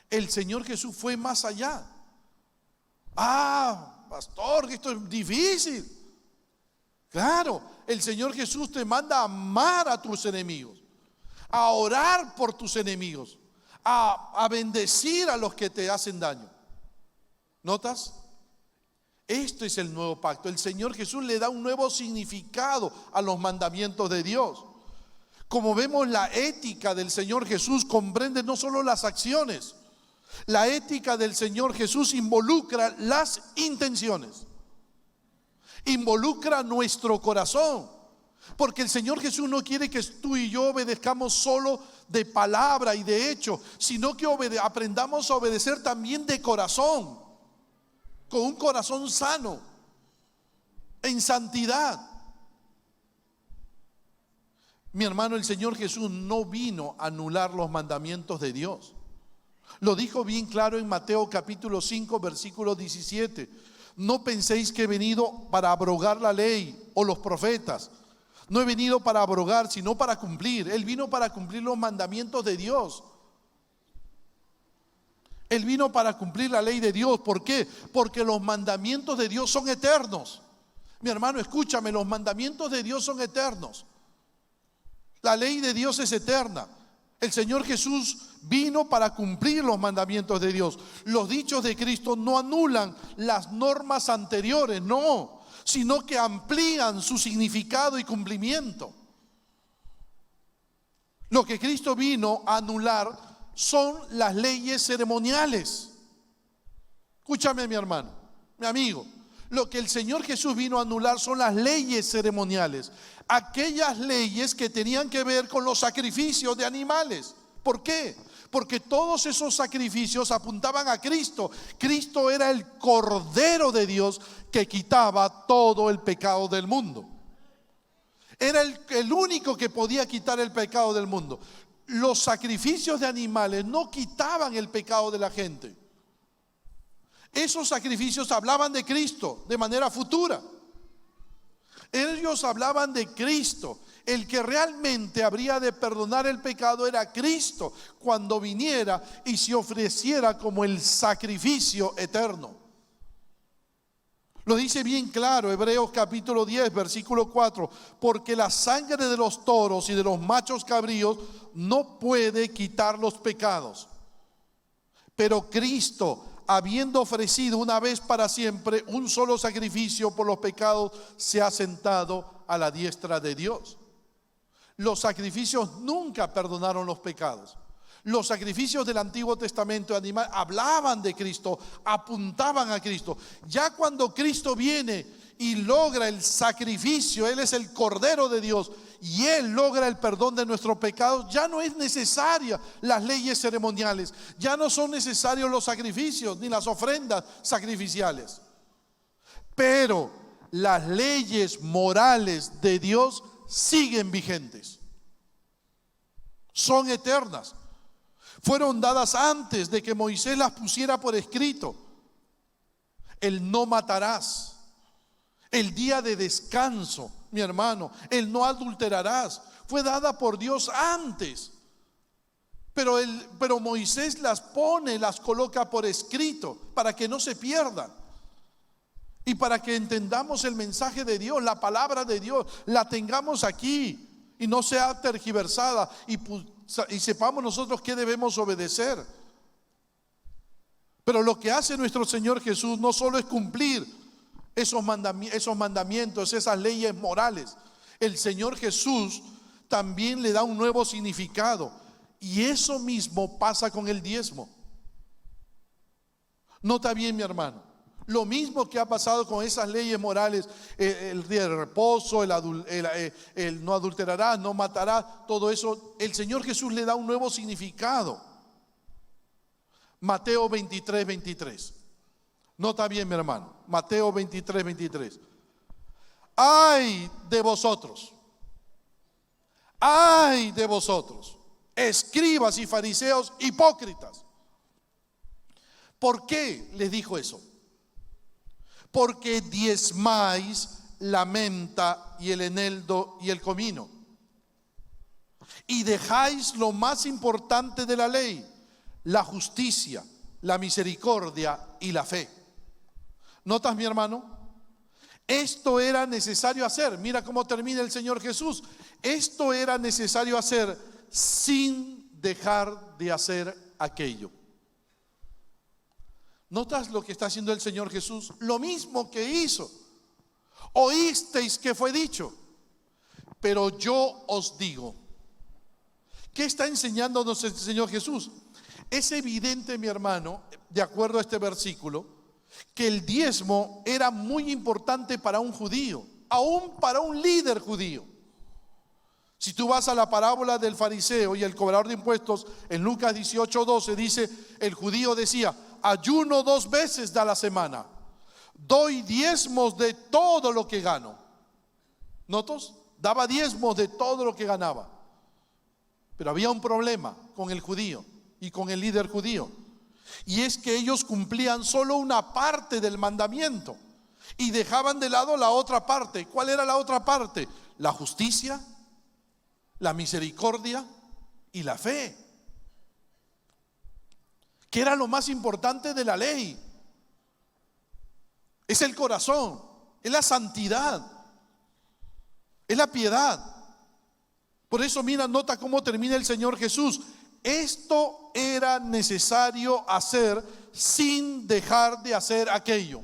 El Señor Jesús fue más allá. Pastor, esto es difícil. Claro, el Señor Jesús te manda a amar a tus enemigos, a orar por tus enemigos, a bendecir a los que te hacen daño. ¿Notas? Esto es el nuevo pacto. El Señor Jesús le da un nuevo significado a los mandamientos de Dios. Como vemos, la ética del Señor Jesús comprende no solo las acciones. La ética del Señor Jesús involucra las intenciones, involucra nuestro corazón, porque el Señor Jesús no quiere que tú y yo obedezcamos solo de palabra y de hecho, sino que aprendamos a obedecer también de corazón, con un corazón sano, en santidad. Mi hermano, el Señor Jesús no vino a anular los mandamientos de Dios. Lo dijo bien claro en Mateo capítulo 5, versículo 17. No penséis que he venido para abrogar la ley o los profetas. No he venido para abrogar, sino para cumplir. Él vino para cumplir los mandamientos de Dios. Él vino para cumplir la ley de Dios. ¿Por qué? Porque los mandamientos de Dios son eternos. Mi hermano, escúchame, los mandamientos de Dios son eternos. La ley de Dios es eterna. El Señor Jesús vino para cumplir los mandamientos de Dios. Los dichos de Cristo no anulan las normas anteriores, no, sino que amplían su significado y cumplimiento. Lo que Cristo vino a anular son las leyes ceremoniales. Escúchame, mi hermano, mi amigo. Lo que el Señor Jesús vino a anular son las leyes ceremoniales, aquellas leyes que tenían que ver con los sacrificios de animales. ¿Por qué? Porque todos esos sacrificios apuntaban a Cristo. Cristo era el Cordero de Dios que quitaba todo el pecado del mundo. Era el único que podía quitar el pecado del mundo. los sacrificios de animales no quitaban el pecado de la gente. Esos sacrificios hablaban de Cristo de manera futura. Ellos hablaban de Cristo. El que realmente habría de perdonar el pecado era Cristo cuando viniera y se ofreciera como el sacrificio eterno. Lo dice bien claro Hebreos capítulo 10 versículo 4: porque la sangre de los toros y de los machos cabríos no puede quitar los pecados, pero Cristo, habiendo ofrecido una vez para siempre un solo sacrificio por los pecados, se ha sentado a la diestra de Dios. Los sacrificios nunca perdonaron los pecados. Los sacrificios del Antiguo Testamento animal hablaban de Cristo, apuntaban a Cristo. Ya cuando Cristo viene y logra el sacrificio, Él es el Cordero de Dios y Él logra el perdón de nuestros pecados, ya no es necesaria las leyes ceremoniales, ya no son necesarios los sacrificios ni las ofrendas sacrificiales. Pero las leyes morales de Dios siguen vigentes, son eternas. Fueron dadas antes de que Moisés las pusiera por escrito. El no matarás, el día de descanso, mi hermano, el no adulterarás, fue dada por Dios antes. Pero Moisés las pone, las coloca por escrito para que no se pierdan. Y para que entendamos el mensaje de Dios, la palabra de Dios, la tengamos aquí y no sea tergiversada y sepamos nosotros qué debemos obedecer. Pero lo que hace nuestro Señor Jesús no solo es cumplir esos mandamientos, esas leyes morales. El Señor Jesús también le da un nuevo significado, y eso mismo pasa con el diezmo. Nota bien, mi hermano, lo mismo que ha pasado con esas leyes morales, el día de reposo, el no adulterarás, no matarás, todo eso, el Señor Jesús le da un nuevo significado. Mateo 23, 23. Nota bien, mi hermano, Mateo 23, 23. Ay de vosotros, escribas y fariseos hipócritas. ¿Por qué les dijo eso? Porque diezmáis la menta y el eneldo y el comino, y dejáis lo más importante de la ley, la justicia, la misericordia y la fe. ¿Notas, mi hermano? Esto era necesario hacer. Mira cómo termina el Señor Jesús. Esto era necesario hacer sin dejar de hacer aquello. ¿Notas lo que está haciendo el Señor Jesús? Lo mismo que hizo. Oísteis que fue dicho, pero yo os digo. ¿Qué está enseñándonos el Señor Jesús? Es evidente, mi hermano, de acuerdo a este versículo, que el diezmo era muy importante para un judío, aún para un líder judío. Si tú vas a la parábola del fariseo y el cobrador de impuestos, en Lucas 18:12 dice, el judío decía: ayuno 2 veces a la semana, doy diezmos de todo lo que gano. ¿Notas? Daba diezmos de todo lo que ganaba. Pero había un problema con el judío y con el líder judío, y es que ellos cumplían solo una parte del mandamiento y dejaban de lado la otra parte. ¿Cuál era la otra parte? La justicia, la misericordia y la fe, que era lo más importante de la ley. Es el corazón, es la santidad, es la piedad. Por eso mira, nota cómo termina el Señor Jesús. Esto era necesario hacer sin dejar de hacer aquello.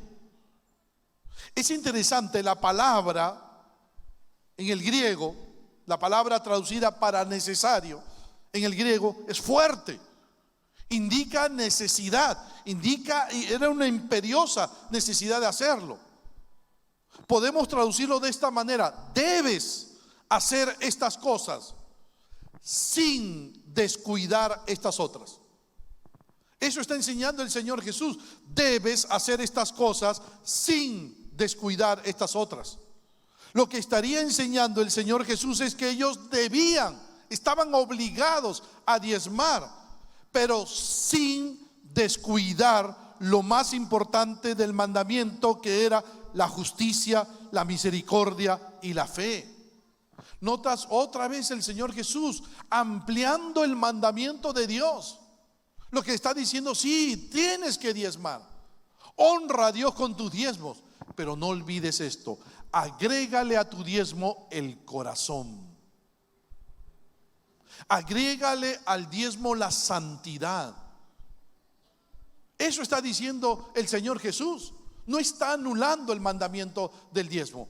Es interesante, la palabra en el griego, la palabra traducida para necesario en el griego es fuerte. Indica necesidad, era una imperiosa necesidad de hacerlo. Podemos traducirlo de esta manera: debes hacer estas cosas sin descuidar estas otras. Eso está enseñando el Señor Jesús. Debes hacer estas cosas sin descuidar estas otras. Lo que estaría enseñando el Señor Jesús es que ellos debían estaban obligados a diezmar, pero sin descuidar lo más importante del mandamiento, que era la justicia, la misericordia y la fe. Notas otra vez el Señor Jesús ampliando el mandamiento de Dios. Lo que está diciendo, sí, tienes que diezmar. Honra a Dios con tus diezmos, pero no olvides esto: agrégale a tu diezmo el corazón. Agrégale al diezmo la santidad. Eso está diciendo el Señor Jesús. No está anulando el mandamiento del diezmo.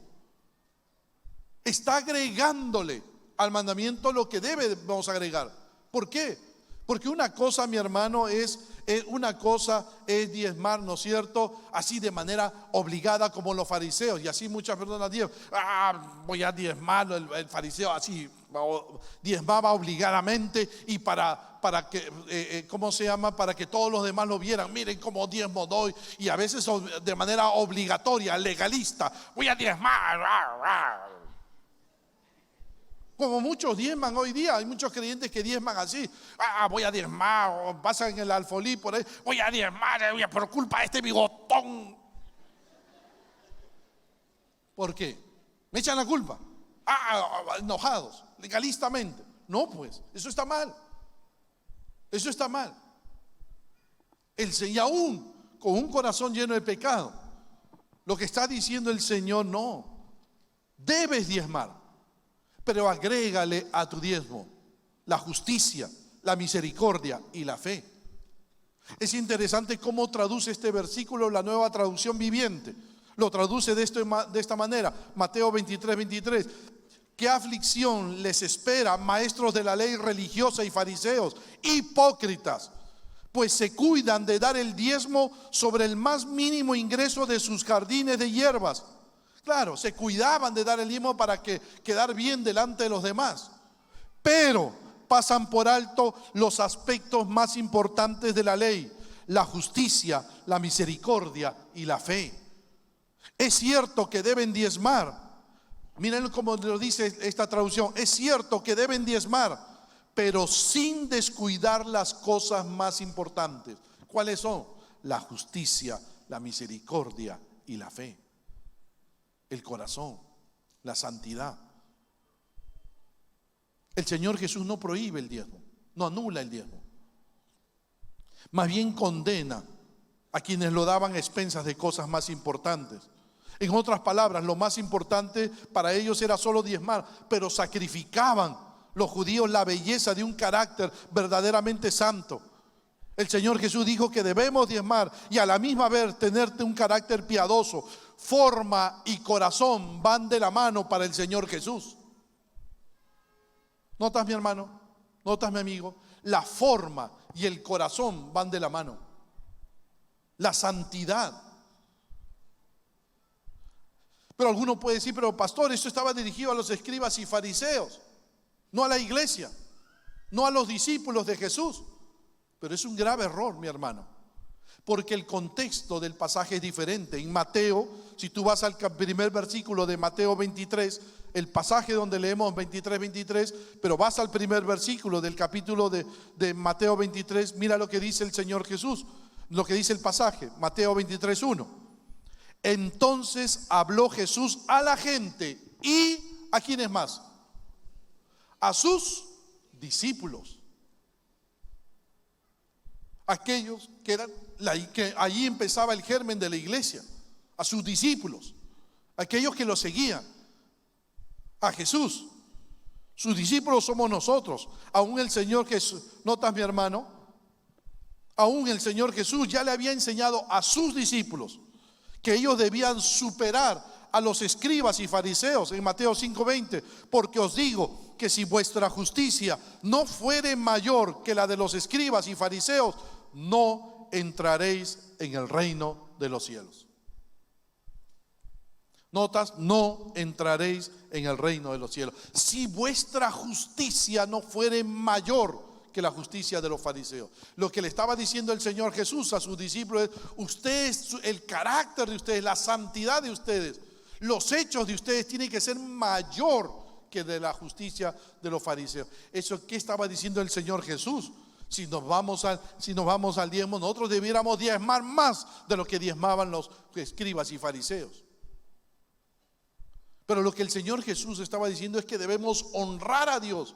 Está agregándole al mandamiento lo que debemos agregar. ¿Por qué? Porque una cosa, mi hermano, es diezmar, ¿no es cierto? Así de manera obligada, como los fariseos. Y así muchas personas diezman. Voy a diezmar. El fariseo así diezmaba obligadamente, y para que, ¿cómo se llama? Para que todos los demás lo vieran. Miren cómo diezmo doy. Y a veces de manera obligatoria, legalista. Voy a diezmar. Como muchos diezman hoy día. Hay muchos creyentes que diezman así. Voy a diezmar. O pasan en el alfolí por ahí. Voy a diezmar por culpa de este bigotón. ¿Por qué? Me echan la culpa. Enojados, legalistamente. No, pues, eso está mal. Eso está mal. Y aún con un corazón lleno de pecado, lo que está diciendo el Señor, no. Debes diezmar, pero agrégale a tu diezmo la justicia, la misericordia y la fe. Es interesante cómo traduce este versículo la Nueva Traducción Viviente. Lo traduce de esta manera. Mateo 23:23. ¿Qué aflicción les espera, maestros de la ley religiosa y fariseos, hipócritas? Pues se cuidan de dar el diezmo sobre el más mínimo ingreso de sus jardines de hierbas. Claro, se cuidaban de dar el diezmo para quedar bien delante de los demás, pero pasan por alto los aspectos más importantes de la ley: la justicia, la misericordia y la fe. Es cierto que deben diezmar. Miren cómo lo dice esta traducción. Es cierto que deben diezmar, pero sin descuidar las cosas más importantes. ¿Cuáles son? La justicia, la misericordia y la fe. El corazón, la santidad. El Señor Jesús no prohíbe el diezmo, no anula el diezmo. Más bien condena a quienes lo daban a expensas de cosas más importantes. En otras palabras, lo más importante para ellos era solo diezmar, pero sacrificaban los judíos la belleza de un carácter verdaderamente santo. El Señor Jesús dijo que debemos diezmar y a la misma vez tenerte un carácter piadoso. Forma y corazón van de la mano para el Señor Jesús. ¿Notas, mi hermano? ¿Notas, mi amigo? La forma y el corazón van de la mano. La santidad. Pero alguno puede decir: pero pastor, esto estaba dirigido a los escribas y fariseos, no a la iglesia, no a los discípulos de Jesús. Pero es un grave error, mi hermano, porque el contexto del pasaje es diferente. En Mateo, si tú vas al primer versículo de Mateo 23, el pasaje donde leemos 23, pero vas al primer versículo del capítulo de Mateo 23, mira lo que dice el Señor Jesús, lo que dice el pasaje, Mateo 23:1. Entonces habló Jesús a la gente y ¿a quiénes más? A sus discípulos. Aquellos que allí empezaba el germen de la iglesia. A sus discípulos, aquellos que lo seguían a Jesús. Sus discípulos somos nosotros. Aún el Señor Jesús, ¿notas, mi hermano? Aún el Señor Jesús ya le había enseñado a sus discípulos que ellos debían superar a los escribas y fariseos en Mateo 5:20, porque os digo que si vuestra justicia no fuere mayor que la de los escribas y fariseos, no entraréis en el reino de los cielos. Notas, no entraréis en el reino de los cielos. Si vuestra justicia no fuere mayor que la justicia de los fariseos. Lo que le estaba diciendo el Señor Jesús a sus discípulos es: ustedes, el carácter de ustedes, la santidad de ustedes, los hechos de ustedes tienen que ser mayor que de la justicia de los fariseos. Eso, ¿qué estaba diciendo el Señor Jesús? Si nos vamos al diezmo, nosotros debiéramos diezmar más de lo que diezmaban los escribas y fariseos. Pero lo que el Señor Jesús estaba diciendo es que debemos honrar a Dios,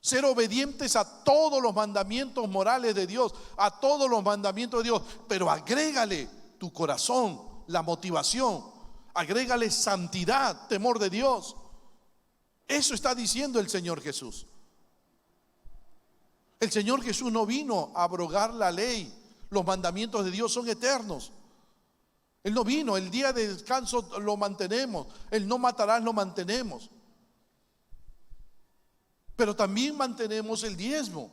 ser obedientes a todos los mandamientos morales de Dios, a todos los mandamientos de Dios, pero agrégale tu corazón, la motivación, agrégale santidad, temor de Dios. Eso está diciendo el Señor Jesús. El Señor Jesús no vino a abrogar la ley. Los mandamientos de Dios son eternos. Él no vino, el día de descanso lo mantenemos, el no matarás lo mantenemos. Pero también mantenemos el diezmo.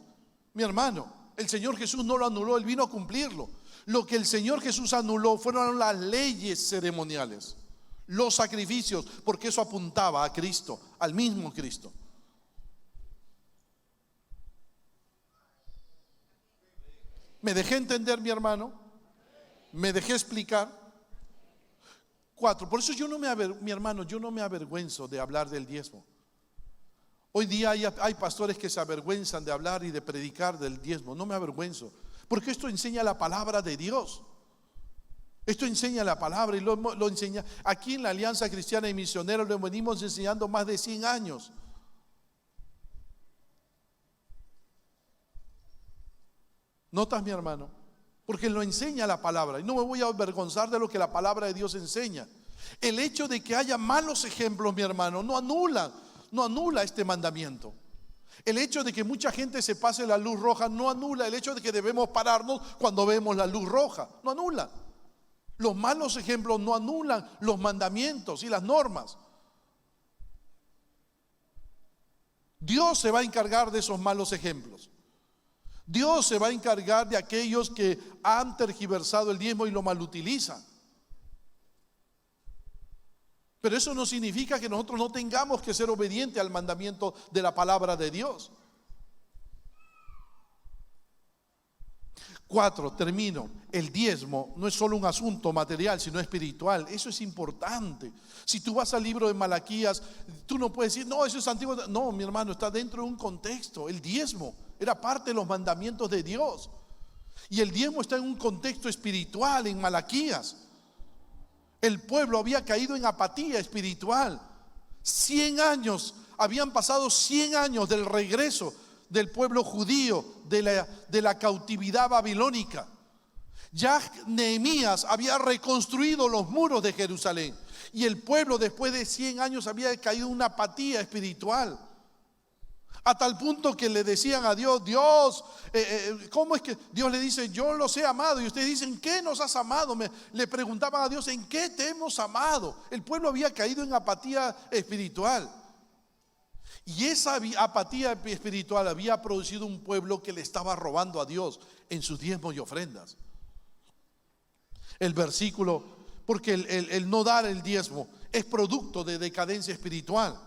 Mi hermano, el Señor Jesús no lo anuló, Él vino a cumplirlo. Lo que el Señor Jesús anuló fueron las leyes ceremoniales, los sacrificios, porque eso apuntaba a Cristo, al mismo Cristo. ¿Me dejé entender, mi hermano? ¿Me dejé explicar? 4. Por eso mi hermano, yo no me avergüenzo de hablar del diezmo. Hoy día hay pastores que se avergüenzan de hablar y de predicar del diezmo. No me avergüenzo, porque esto enseña la palabra de Dios. Esto enseña la palabra y lo enseña. Aquí en la Alianza Cristiana y Misionera lo venimos enseñando más de 100 años. ¿Notas, mi hermano? Porque lo enseña la palabra y no me voy a avergonzar de lo que la palabra de Dios enseña. El hecho de que haya malos ejemplos, mi hermano, no anula este mandamiento. El hecho de que mucha gente se pase la luz roja no anula el hecho de que debemos pararnos cuando vemos la luz roja. No anula. Los malos ejemplos no anulan los mandamientos y las normas. Dios se va a encargar de esos malos ejemplos. Dios se va a encargar de aquellos que han tergiversado el diezmo y lo malutilizan. Pero eso no significa que nosotros no tengamos que ser obedientes al mandamiento de la palabra de Dios. 4, termino. El diezmo no es solo un asunto material, sino espiritual. Eso es importante. Si tú vas al libro de Malaquías, tú no puedes decir, no, eso es antiguo. No, mi hermano, está dentro de un contexto. El diezmo era parte de los mandamientos de Dios. Y el diezmo está en un contexto espiritual en Malaquías. El pueblo había caído en apatía espiritual. 100 años, habían pasado 100 años del regreso del pueblo judío de la cautividad babilónica. Ya Nehemías había reconstruido los muros de Jerusalén y el pueblo después de 100 años había caído en una apatía espiritual, a tal punto que le decían a Dios, ¿cómo es que Dios le dice, yo los he amado? Y ustedes dicen, ¿qué nos has amado? Le preguntaban a Dios, ¿en qué te hemos amado? El pueblo había caído en apatía espiritual. Y esa apatía espiritual había producido un pueblo que le estaba robando a Dios en sus diezmos y ofrendas. El versículo, porque el no dar el diezmo es producto de decadencia espiritual.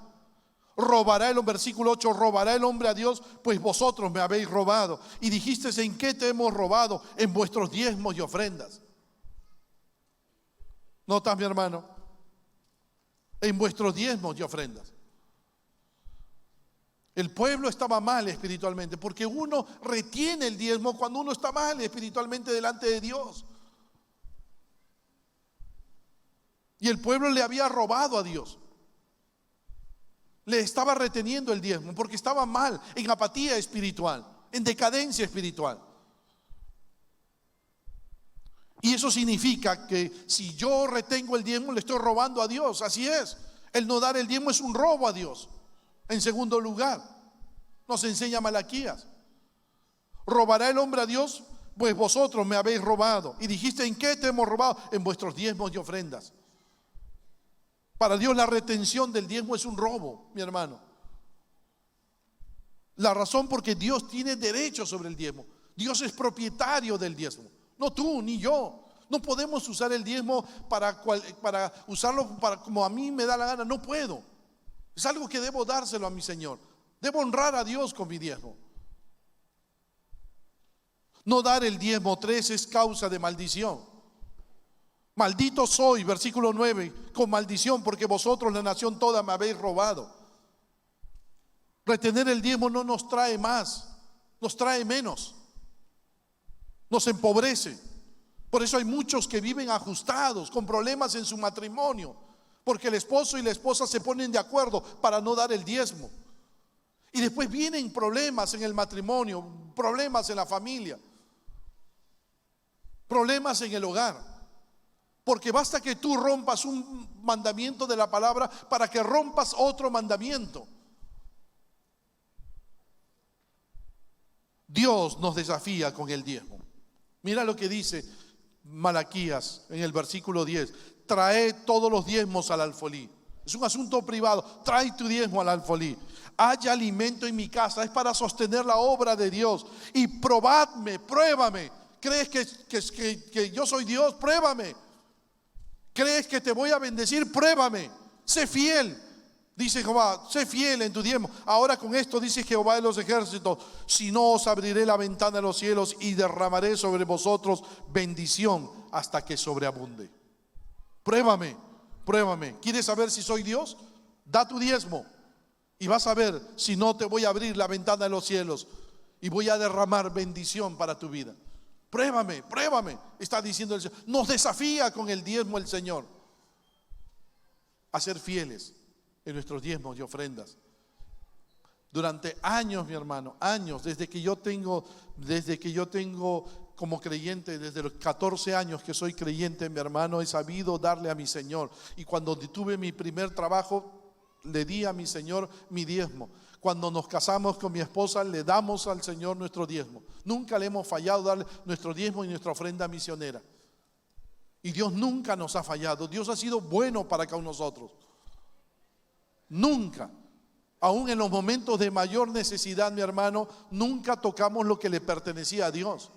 Robará el versículo 8, robará el hombre a Dios, pues vosotros me habéis robado. Y dijiste, ¿en qué te hemos robado? En vuestros diezmos y ofrendas. ¿Notas, mi hermano? En vuestros diezmos y ofrendas. El pueblo estaba mal espiritualmente, porque uno retiene el diezmo cuando uno está mal espiritualmente delante de Dios. Y el pueblo le había robado a Dios. Le estaba reteniendo el diezmo porque estaba mal, en apatía espiritual, en decadencia espiritual. Y eso significa que si yo retengo el diezmo, le estoy robando a Dios. Así es. El no dar el diezmo es un robo a Dios. En segundo lugar, nos enseña Malaquías, robará el hombre a Dios, pues vosotros me habéis robado. Y dijiste, ¿en qué te hemos robado? En vuestros diezmos y ofrendas. Para Dios la retención del diezmo es un robo, mi hermano. La razón porque Dios tiene derecho sobre el diezmo. Dios es propietario del diezmo, no tú ni yo. No podemos usar el diezmo para usarlo como a mí me da la gana. No puedo. Es algo que debo dárselo a mi Señor. Debo honrar a Dios con mi diezmo. No dar el diezmo 3 es causa de maldición. Maldito soy, versículo 9, con maldición, porque vosotros la nación toda me habéis robado. Retener el diezmo no nos trae más, nos trae menos, nos empobrece. Por eso hay muchos que viven ajustados, con problemas en su matrimonio, porque el esposo y la esposa se ponen de acuerdo para no dar el diezmo. Y después vienen problemas en el matrimonio, problemas en la familia, problemas en el hogar. Porque basta que tú rompas un mandamiento de la palabra para que rompas otro mandamiento. Dios nos desafía con el diezmo. Mira lo que dice Malaquías en el versículo 10. Trae todos los diezmos al alfolí. Es un asunto privado. Trae tu diezmo al alfolí. Haya alimento en mi casa. Es para sostener la obra de Dios. Y probadme, pruébame. ¿Crees que yo soy Dios? Pruébame. ¿Crees que te voy a bendecir? Pruébame. Sé fiel. Dice Jehová, sé fiel en tu diezmo. Ahora con esto dice Jehová de los ejércitos: si no, os abriré la ventana de los cielos y derramaré sobre vosotros bendición hasta que sobreabunde. Pruébame, pruébame. ¿Quieres saber si soy Dios? Da tu diezmo y vas a ver si no te voy a abrir la ventana de los cielos y voy a derramar bendición para tu vida. Pruébame, pruébame, está diciendo el Señor. Nos desafía con el diezmo el Señor a ser fieles en nuestros diezmos y ofrendas. Durante años, mi hermano, años, desde que yo tengo como creyente, desde los 14 años que soy creyente, mi hermano, he sabido darle a mi Señor. Y cuando tuve mi primer trabajo, le di a mi Señor mi diezmo. Cuando nos casamos con mi esposa, le damos al Señor nuestro diezmo. Nunca le hemos fallado darle nuestro diezmo y nuestra ofrenda misionera. Y Dios nunca nos ha fallado. Dios ha sido bueno para con nosotros. Nunca, aún en los momentos de mayor necesidad, mi hermano, nunca tocamos lo que le pertenecía a Dios.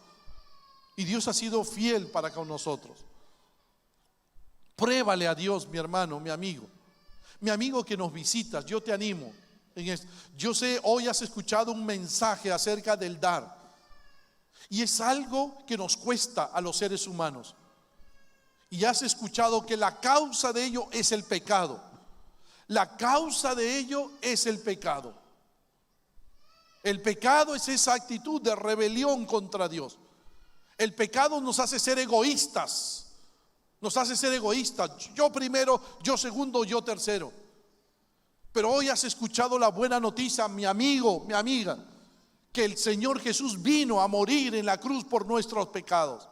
Y Dios ha sido fiel para con nosotros. Pruébale a Dios, mi hermano, mi amigo que nos visitas. Yo te animo en esto. Yo sé, hoy has escuchado un mensaje acerca del dar. Y es algo que nos cuesta a los seres humanos. Y has escuchado que la causa de ello es el pecado. La causa de ello es el pecado. El pecado es esa actitud de rebelión contra Dios. El pecado nos hace ser egoístas. Nos hace ser egoístas. Yo primero, yo segundo, yo tercero. Pero hoy has escuchado la buena noticia, mi amigo, mi amiga, que el Señor Jesús vino a morir en la cruz por nuestros pecados.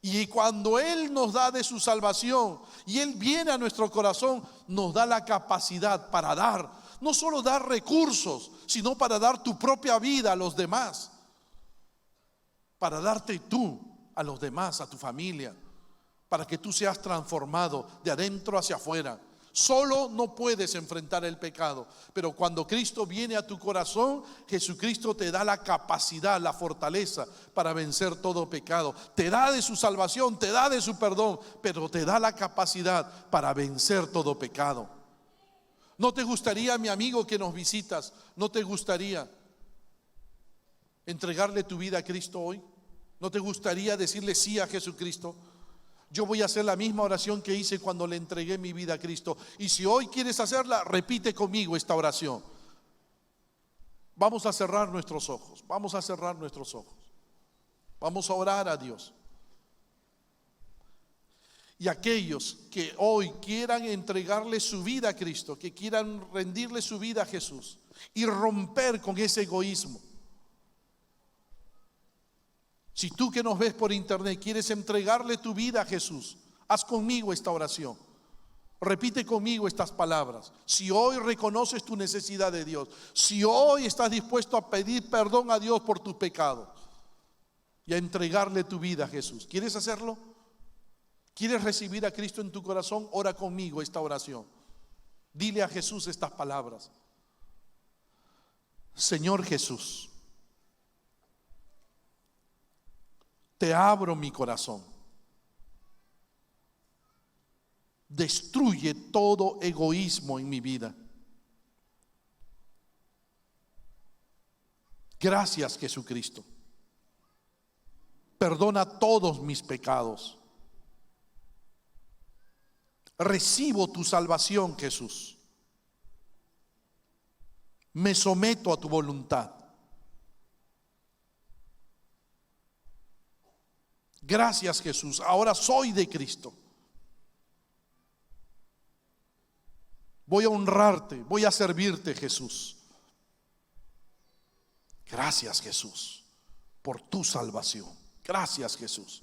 Y cuando Él nos da de su salvación y Él viene a nuestro corazón, nos da la capacidad para dar, no solo dar recursos, sino para dar tu propia vida a los demás, para darte tú a los demás, a tu familia, para que tú seas transformado de adentro hacia afuera. Solo no puedes enfrentar el pecado, pero cuando Cristo viene a tu corazón, Jesucristo te da la capacidad, la fortaleza para vencer todo pecado. Te da de su salvación, te da de su perdón, pero te da la capacidad para vencer todo pecado. ¿No te gustaría, mi amigo que nos visitas, no te gustaría entregarle tu vida a Cristo hoy? ¿No te gustaría decirle sí a Jesucristo? Yo voy a hacer la misma oración que hice cuando le entregué mi vida a Cristo. Y si hoy quieres hacerla, repite conmigo esta oración. Vamos a cerrar nuestros ojos. Vamos a cerrar nuestros ojos. Vamos a orar a Dios. Y aquellos que hoy quieran entregarle su vida a Cristo, que quieran rendirle su vida a Jesús y romper con ese egoísmo. Si tú que nos ves por internet quieres entregarle tu vida a Jesús, haz conmigo esta oración. Repite conmigo estas palabras. Si hoy reconoces tu necesidad de Dios, si hoy estás dispuesto a pedir perdón a Dios por tus pecados y a entregarle tu vida a Jesús, ¿quieres hacerlo? ¿Quieres recibir a Cristo en tu corazón? Ora conmigo esta oración. Dile a Jesús estas palabras. Señor Jesús, te abro mi corazón. Destruye todo egoísmo en mi vida. Gracias, Jesucristo. Perdona todos mis pecados. Recibo tu salvación, Jesús. Me someto a tu voluntad. Gracias, Jesús. Ahora soy de Cristo. Voy a honrarte, voy a servirte, Jesús. Gracias, Jesús, por tu salvación. Gracias, Jesús.